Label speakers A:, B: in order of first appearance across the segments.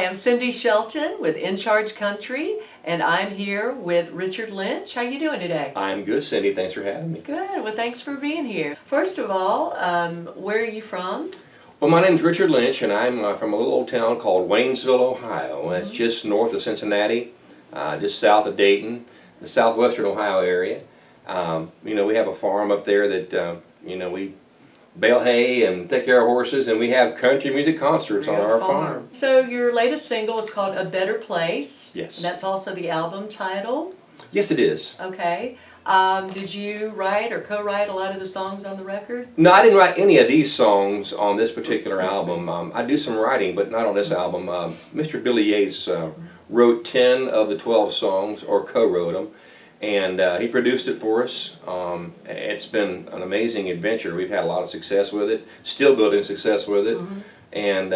A: Hi, I'm Cindy Shelton with In Charge Country, and I'm here with Richard Lynch. How you doing today?
B: I'm good, Cindy. Thanks for having me.
A: Good. Well, thanks for being here. First of all, where are you from?
B: Well, my name's Richard Lynch, and I'm from a little old town called Waynesville, Ohio. It's just north of Cincinnati, just south of Dayton, the southwestern Ohio area. We have a farm up there that, we bale hay and take care of horses, and we have country music concerts on our farm.
A: So your latest single is called A Better Place.
B: Yes.
A: And that's also the album title.
B: Yes, it is.
A: Okay. Did you write or co-write a lot of the songs on the record?
B: No, I didn't write any of these songs on this particular album. I do some writing, but not on this album. Mr. Billy Yates wrote 10 of the 12 songs, or co-wrote them, and he produced it for us. It's been an amazing adventure. We've had a lot of success with it, still building success with it, and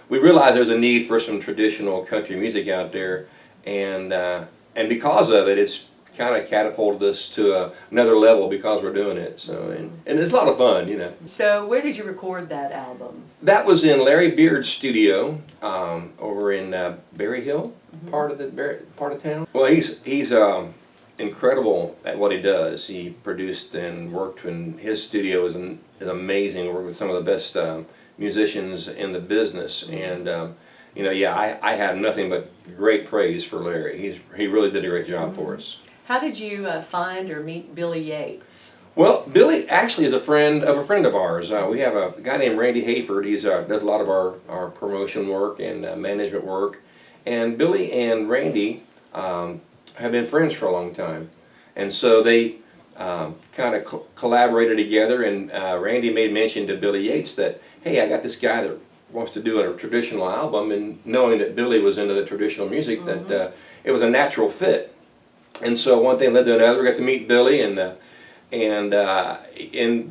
B: we realize there's a need for some traditional country music out there, and because of it, it's kind of catapulted us to another level because we're doing it. So and it's a lot of fun,
A: So where did you record that album?
B: That was in Larry Beard's studio over in Berry Hill, part of town. Well, he's incredible at what he does. He produced and worked in his studio is amazing. Worked with some of the best musicians in the business, and I have nothing but great praise for Larry. He really did a great job for us.
A: How did you find or meet Billy Yates?
B: Well, Billy actually is a friend of ours. We have a guy named Randy Hayford. He does a lot of our promotion work and management work. And Billy and Randy have been friends for a long time. And so they kind of collaborated together, and Randy made mention to Billy Yates that, hey, I got this guy that wants to do a traditional album, and knowing that Billy was into the traditional music, that it was a natural fit. And so one thing led to another. We got to meet Billy, and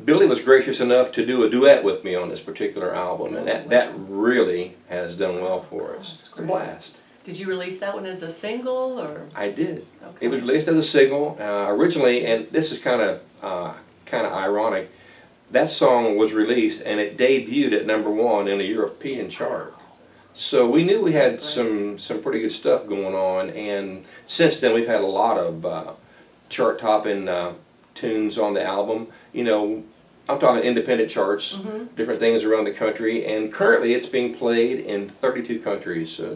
B: Billy was gracious enough to do a duet with me on this particular album, and that really has done well for us. It's a blast.
A: Did you release that one as a single, or?
B: I did.
A: Okay.
B: It was released as a single originally, and this is kind of ironic. That song was released, and it debuted at #1 in a European chart. So we knew we had some pretty good stuff going on, and since then we've had a lot of chart-topping tunes on the album. I'm talking independent charts, different things around the country, and currently it's being played in 32 countries, so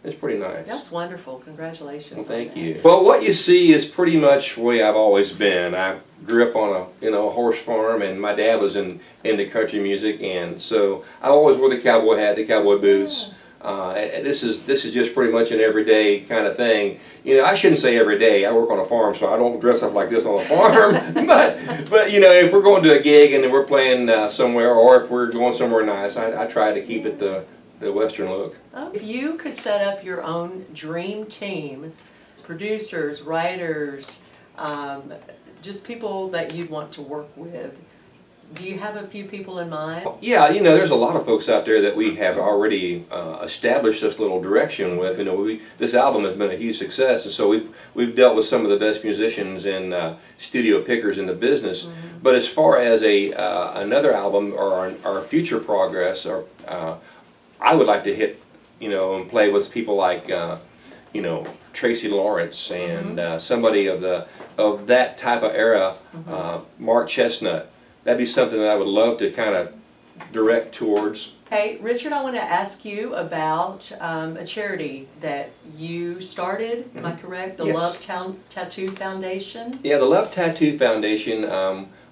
B: it's pretty nice.
A: That's wonderful. Congratulations.
B: Well, thank you. Well, what you see is pretty much the way I've always been. I grew up on a horse farm, and my dad was into country music, and so I always wore the cowboy hat, the cowboy boots. This is just pretty much an everyday kind of thing. I shouldn't say every day. I work on a farm, so I don't dress up like this on the farm. but if we're going to a gig and we're playing somewhere, or if we're going somewhere nice, I try to keep it the Western look.
A: If you could set up your own dream team, producers, writers, just people that you'd want to work with, do you have a few people in mind?
B: Yeah, there's a lot of folks out there that we have already established this little direction with. This album has been a huge success, and so we've dealt with some of the best musicians and studio pickers in the business. But as far as another album or our future progress, I would like to hit, and play with people like, Tracy Lawrence and somebody of that type of era, Mark Chestnut. That'd be something that I would love to kind of direct towards.
A: Hey, Richard, I want to ask you about a charity that you started, am I correct? The
B: Yes.
A: Love Tattoo Foundation?
B: Yeah, the Love Tattoo Foundation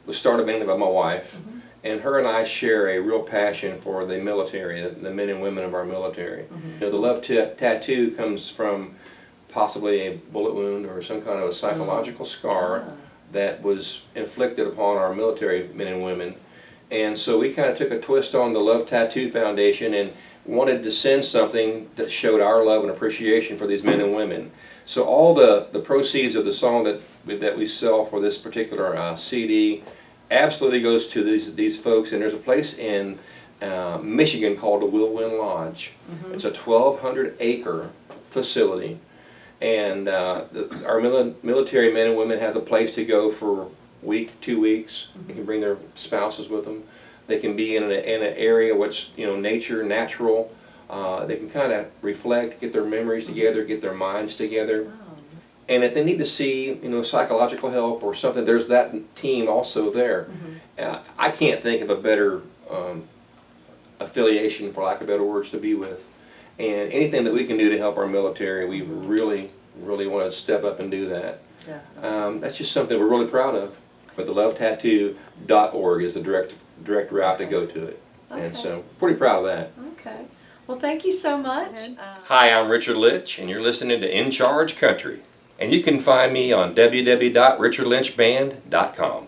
B: was started mainly by my wife, and her and I share a real passion for the military, the men and women of our military. The Love Tattoo comes from possibly a bullet wound or some kind of a psychological scar that was inflicted upon our military men and women. And so we kind of took a twist on the Love Tattoo Foundation and wanted to send something that showed our love and appreciation for these men and women. So all the proceeds of the song that we sell for this particular CD absolutely goes to these folks. And there's a place in Michigan called the Will-Win Lodge. It's a 1,200-acre facility. And our military men and women have a place to go for a week, 2 weeks. They can bring their spouses with them. They can be in an area which, nature, natural, They can kind of reflect, get their memories together, get their minds together.
A: Oh,
B: And if they need to see, psychological help or something, there's that team also there. I can't think of a better affiliation, for lack of better words, to be with. And anything that we can do to help our military, we really, really want to step up and do that.
A: yeah.
B: That's just something we're really proud of. But the lovetattoo.org is the direct route to go to it.
A: Okay.
B: And so, pretty proud of that.
A: Okay. Well, thank you so much.
B: Hi, I'm Richard Lynch, and you're listening to In Charge Country. And you can find me on www.richardlynchband.com.